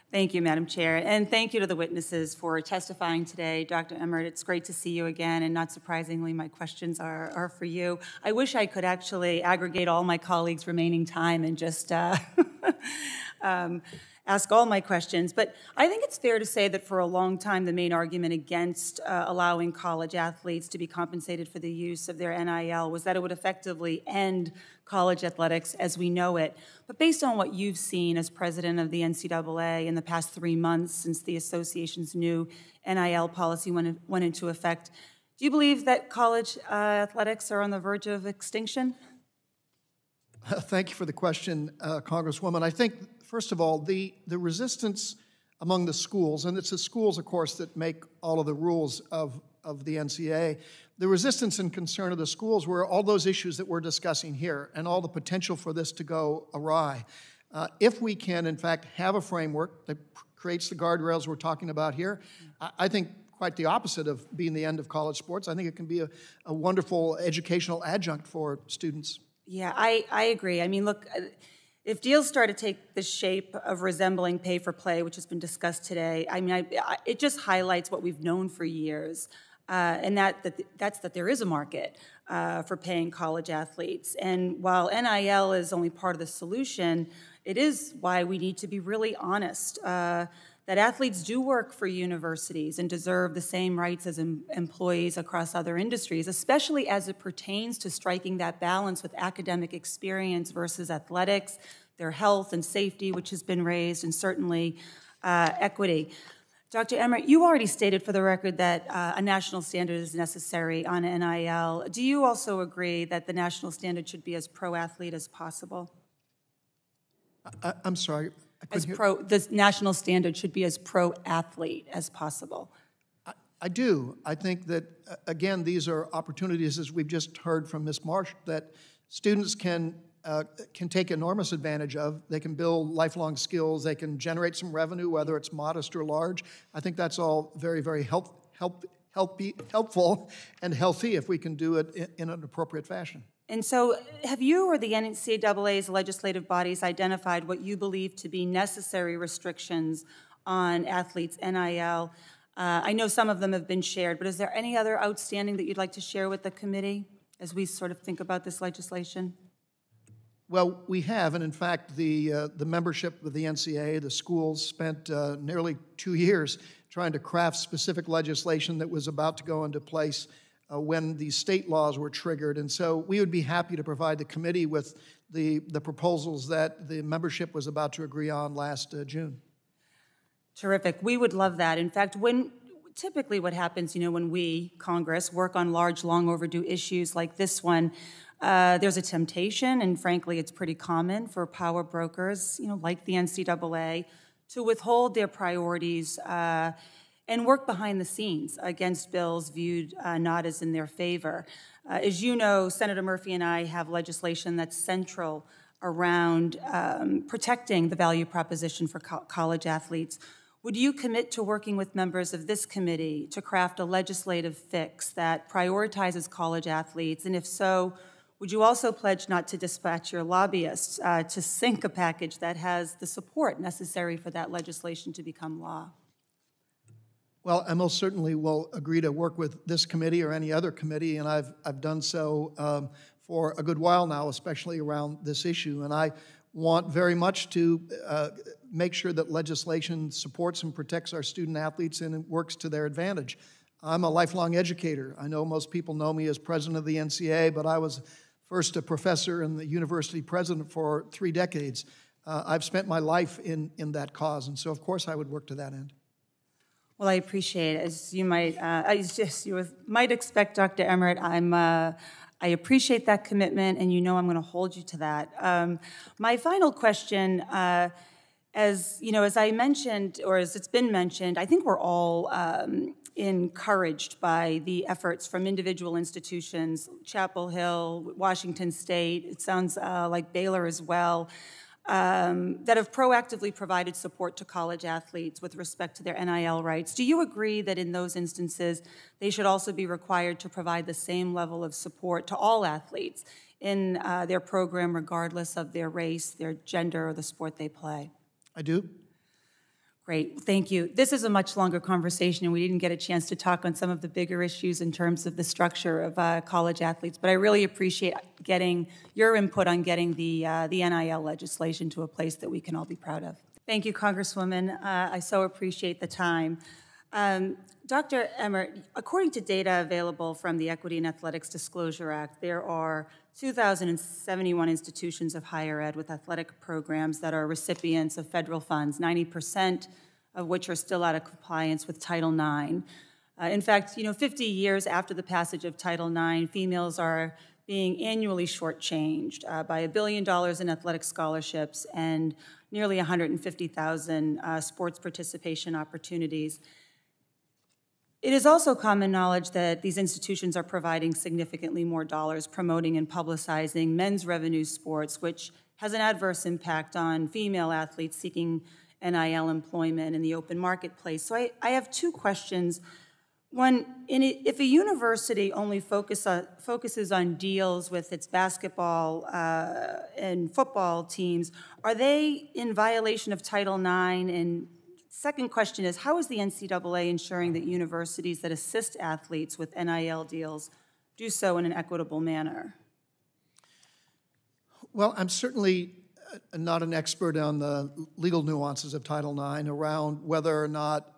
Thank you, Madam Chair, and thank you to the witnesses for testifying today. Dr. Emmert, it's great to see you again, and not surprisingly, my questions are for you. I wish I could actually aggregate all my colleagues' remaining time and just ask all my questions, but I think it's fair to say that for a long time, the main argument against allowing college athletes to be compensated for the use of their NIL was that it would effectively end college athletics as we know it. But based on what you've seen as president of the NCAA in the past 3 months since the association's new NIL policy went into effect, do you believe that college athletics are on the verge of extinction? Thank you for the question, Congresswoman. I think, first of all, the resistance among the schools, and it's the schools, of course, that make all of the rules of the NCAA, the resistance and concern of the schools were all those issues that we're discussing here and all the potential for this to go awry. If we can, in fact, have a framework that creates the guardrails we're talking about here, I think quite the opposite of being the end of college sports. I think it can be a wonderful educational adjunct for students. Yeah, I agree. I mean, look, if deals start to take the shape of resembling pay for play, which has been discussed today, I mean, it just highlights what we've known for years, and that's that there is a market for paying college athletes. And while NIL is only part of the solution, it is why we need to be really honest that athletes do work for universities and deserve the same rights as employees across other industries, especially as it pertains to striking that balance with academic experience versus athletics, their health and safety, which has been raised, and certainly equity. Dr. Emmert, you already stated for the record that a national standard is necessary on NIL. Do you also agree that the national standard should be as pro-athlete as possible? I'm sorry. The national standard should be as pro-athlete as possible. I do. I think that, again, these are opportunities, as we've just heard from Ms. Marsh, that students can take enormous advantage of. They can build lifelong skills. They can generate some revenue, whether it's modest or large. I think that's all very, very helpful and healthy if we can do it in an appropriate fashion. And so have you or the NCAA's legislative bodies identified what you believe to be necessary restrictions on athletes' NIL? I know some of them have been shared, but is there any other outstanding that you'd like to share with the committee as we sort of think about this legislation? Well, we have, and in fact, the membership of the NCAA, the schools, spent nearly 2 years trying to craft specific legislation that was about to go into place when the state laws were triggered. And so we would be happy to provide the committee with the proposals that the membership was about to agree on last June. Terrific. We would love that. In fact, typically what happens, when we, Congress, work on large, long overdue issues like this one, there's a temptation, and frankly, it's pretty common for power brokers, like the NCAA, to withhold their priorities and work behind the scenes against bills viewed not as in their favor. As you know, Senator Murphy and I have legislation that's central around protecting the value proposition for college athletes. Would you commit to working with members of this committee to craft a legislative fix that prioritizes college athletes? And if so, would you also pledge not to dispatch your lobbyists to sink a package that has the support necessary for that legislation to become law? Well, I most certainly will agree to work with this committee or any other committee, and I've done so for a good while now, especially around this issue. And I want very much to make sure that legislation supports and protects our student athletes and it works to their advantage. I'm a lifelong educator. I know most people know me as president of the NCAA, but I was first a professor and the university president for 3 decades. I've spent my life in that cause, and so of course I would work to that end. Well, I appreciate it. As you might, you might expect, Dr. Emmert, I appreciate that commitment, and I'm going to hold you to that. My final question, as I mentioned, or as it's been mentioned, I think we're all encouraged by the efforts from individual institutions, Chapel Hill, Washington State. It sounds like Baylor as well. That have proactively provided support to college athletes with respect to their NIL rights. Do you agree that in those instances, they should also be required to provide the same level of support to all athletes in their program, regardless of their race, their gender, or the sport they play? I do. Great, thank you. This is a much longer conversation, and we didn't get a chance to talk on some of the bigger issues in terms of the structure of college athletes, but I really appreciate getting your input on getting the NIL legislation to a place that we can all be proud of. Thank you, Congresswoman. I so appreciate the time. Dr. Emmert, according to data available from the Equity in Athletics Disclosure Act, there are 2,071 institutions of higher ed with athletic programs that are recipients of federal funds, 90% of which are still out of compliance with Title IX. In fact, 50 years after the passage of Title IX, females are being annually shortchanged by $1 billion in athletic scholarships and nearly 150,000 sports participation opportunities. It is also common knowledge that these institutions are providing significantly more dollars promoting and publicizing men's revenue sports, which has an adverse impact on female athletes seeking NIL employment in the open marketplace. So I have two questions. One, if a university only focuses on deals with its basketball and football teams, are they in violation of Title IX? And second question is, how is the NCAA ensuring that universities that assist athletes with NIL deals do so in an equitable manner? Well, I'm certainly not an expert on the legal nuances of Title IX around whether or not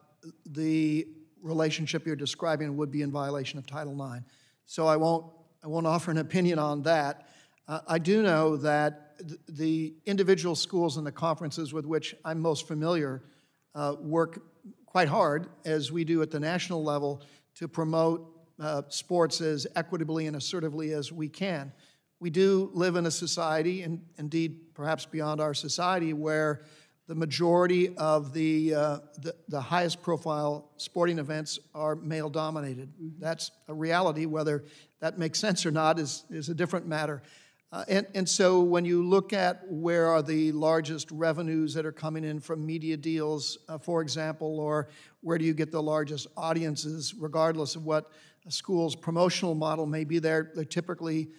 the relationship you're describing would be in violation of Title IX. So I won't offer an opinion on that. I do know that the individual schools and the conferences with which I'm most familiar work quite hard, as we do at the national level, to promote sports as equitably and assertively as we can. We do live in a society, and indeed perhaps beyond our society, where the majority of the highest profile sporting events are male dominated. That's a reality. Whether that makes sense or not is a different matter. And so when you look at where are the largest revenues that are coming in from media deals, for example, or where do you get the largest audiences, regardless of what a school's promotional model may be, they're typically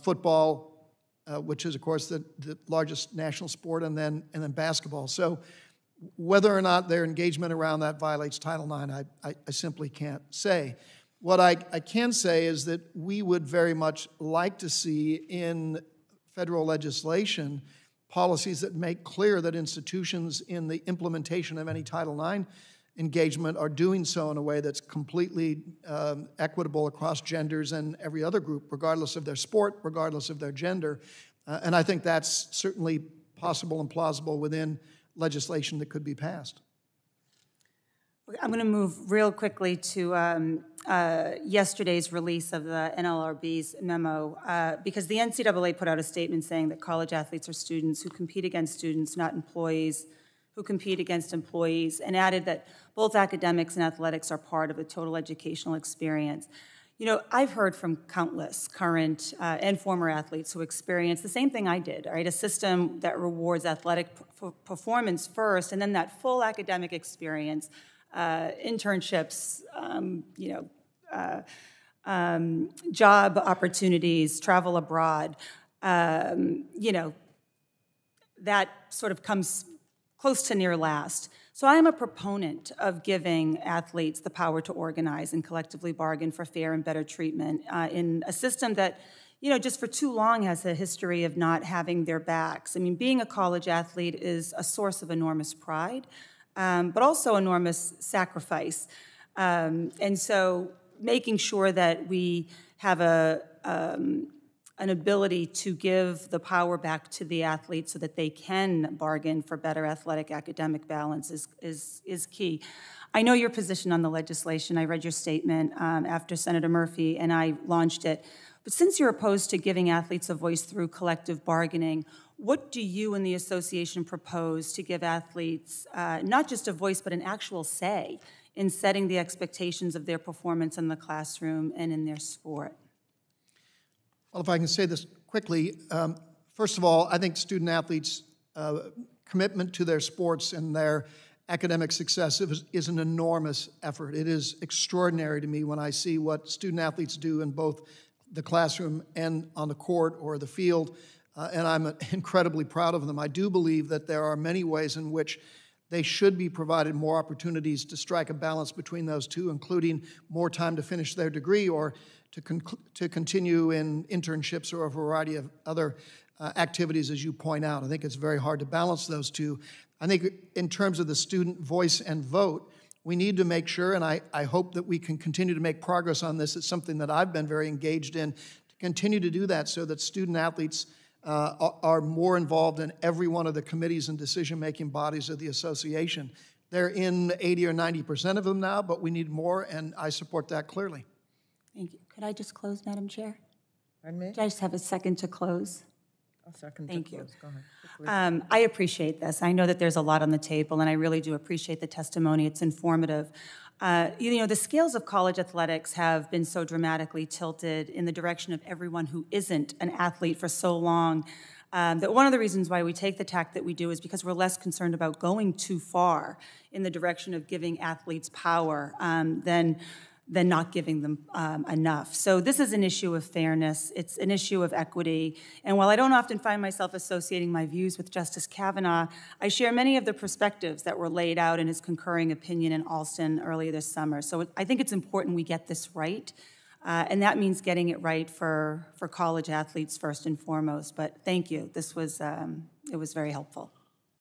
football, which is, of course, the largest national sport, and then basketball. So whether or not their engagement around that violates Title IX, I simply can't say. What I can say is that we would very much like to see in federal legislation policies that make clear that institutions in the implementation of any Title IX engagement are doing so in a way that's completely equitable across genders and every other group, regardless of their sport, regardless of their gender. And I think that's certainly possible and plausible within legislation that could be passed. I'm going to move real quickly to yesterday's release of the NLRB's memo, because the NCAA put out a statement saying that college athletes are students who compete against students, not employees who compete against employees, and added that both academics and athletics are part of the total educational experience. I've heard from countless current and former athletes who experience the same thing I did, right? A system that rewards athletic performance first, and then that full academic experience, internships, job opportunities, travel abroad, that sort of comes close to near last. So I am a proponent of giving athletes the power to organize and collectively bargain for fair and better treatment in a system that, just for too long has a history of not having their backs. I mean, being a college athlete is a source of enormous pride, but also enormous sacrifice. And so making sure that we have an ability to give the power back to the athletes so that they can bargain for better athletic academic balance is key. I know your position on the legislation. I read your statement after Senator Murphy and I launched it. But since you're opposed to giving athletes a voice through collective bargaining, what do you and the association propose to give athletes not just a voice, but an actual say in setting the expectations of their performance in the classroom and in their sport? Well, if I can say this quickly, first of all, I think student athletes' commitment to their sports and their academic success is an enormous effort. It is extraordinary to me when I see what student athletes do in both the classroom and on the court or the field, and I'm incredibly proud of them. I do believe that there are many ways in which they should be provided more opportunities to strike a balance between those two, including more time to finish their degree or to continue in internships or a variety of other activities, as you point out. I think it's very hard to balance those two. I think in terms of the student voice and vote, we need to make sure, and I hope that we can continue to make progress on this. It's something that I've been very engaged in, to continue to do that so that student athletes are more involved in every one of the committees and decision-making bodies of the association. They're in 80 or 90% of them now, but we need more, and I support that clearly. Thank you. Could I just close, Madam Chair? Pardon me? Could I just have a second to close? I'll second to Thank you. close. Go ahead. I appreciate this. I know that there's a lot on the table, and I really do appreciate the testimony. It's informative. The scales of college athletics have been so dramatically tilted in the direction of everyone who isn't an athlete for so long that one of the reasons why we take the tack that we do is because we're less concerned about going too far in the direction of giving athletes power than not giving them enough. So this is an issue of fairness. It's an issue of equity. And while I don't often find myself associating my views with Justice Kavanaugh, I share many of the perspectives that were laid out in his concurring opinion in Alston earlier this summer. So I think it's important we get this right. And that means getting it right for college athletes first and foremost. But thank you. This was, it was very helpful.